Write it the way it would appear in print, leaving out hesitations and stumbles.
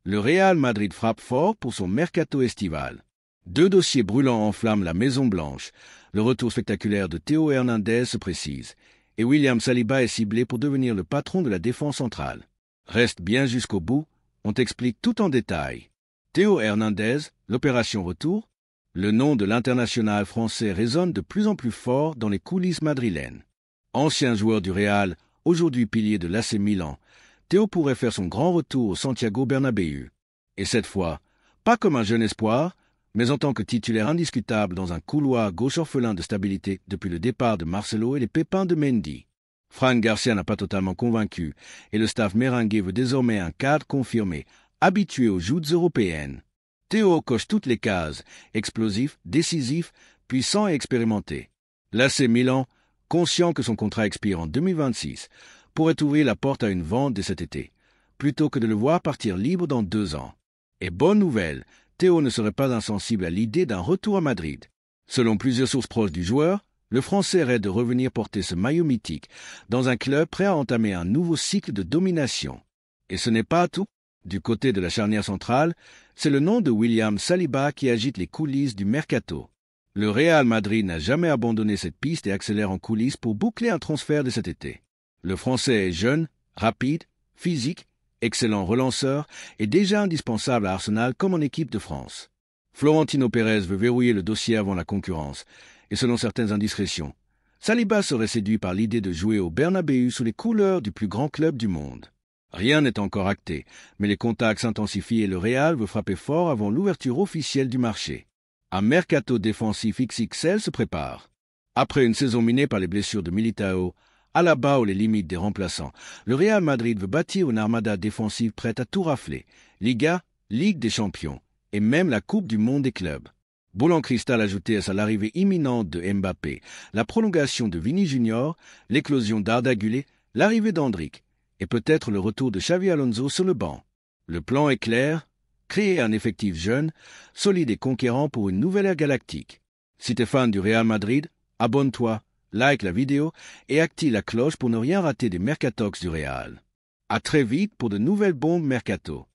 Le Real Madrid frappe fort pour son mercato estival. Deux dossiers brûlants enflamment la Maison-Blanche. Le retour spectaculaire de Théo Hernandez se précise, et William Saliba est ciblé pour devenir le patron de la défense centrale. Reste bien jusqu'au bout, on t'explique tout en détail. Théo Hernandez, l'opération retour. Le nom de l'international français résonne de plus en plus fort dans les coulisses madrilènes. Ancien joueur du Real, aujourd'hui pilier de l'AC Milan, Théo pourrait faire son grand retour au Santiago Bernabéu. Et cette fois, pas comme un jeune espoir, mais en tant que titulaire indiscutable dans un couloir gauche orphelin de stabilité depuis le départ de Marcelo et les pépins de Mendy. Fran Garcia n'a pas totalement convaincu, et le staff merengue veut désormais un cadre confirmé, habitué aux joutes européennes. Théo coche toutes les cases, explosif, décisif, puissant et expérimenté. L'AC Milan, conscient que son contrat expire en 2026, pourrait ouvrir la porte à une vente dès cet été, plutôt que de le voir partir libre dans 2 ans. Et bonne nouvelle, Théo ne serait pas insensible à l'idée d'un retour à Madrid. Selon plusieurs sources proches du joueur, le Français rêve de revenir porter ce maillot mythique dans un club prêt à entamer un nouveau cycle de domination. Et ce n'est pas tout. Du côté de la charnière centrale, c'est le nom de William Saliba qui agite les coulisses du mercato. Le Real Madrid n'a jamais abandonné cette piste et accélère en coulisses pour boucler un transfert de cet été. Le Français est jeune, rapide, physique, excellent relanceur et déjà indispensable à Arsenal comme en équipe de France. Florentino Pérez veut verrouiller le dossier avant la concurrence, et selon certaines indiscrétions, Saliba serait séduit par l'idée de jouer au Bernabéu sous les couleurs du plus grand club du monde. Rien n'est encore acté, mais les contacts s'intensifient et le Real veut frapper fort avant l'ouverture officielle du marché. Un mercato défensif XXL se prépare. Après une saison minée par les blessures de Militao, Alaba ou les limites des remplaçants, le Real Madrid veut bâtir une armada défensive prête à tout rafler. Liga, Ligue des Champions et même la Coupe du Monde des clubs. Boule en cristal ajouté à l'arrivée imminente de Mbappé, la prolongation de Vini Junior, l'éclosion d'Arda Güler, l'arrivée d'Endrick et peut-être le retour de Xavi Alonso sur le banc. Le plan est clair, créer un effectif jeune, solide et conquérant pour une nouvelle ère galactique. Si t'es fan du Real Madrid, abonne-toi, like la vidéo et active la cloche pour ne rien rater des Mercatox du Real. À très vite pour de nouvelles bombes Mercato.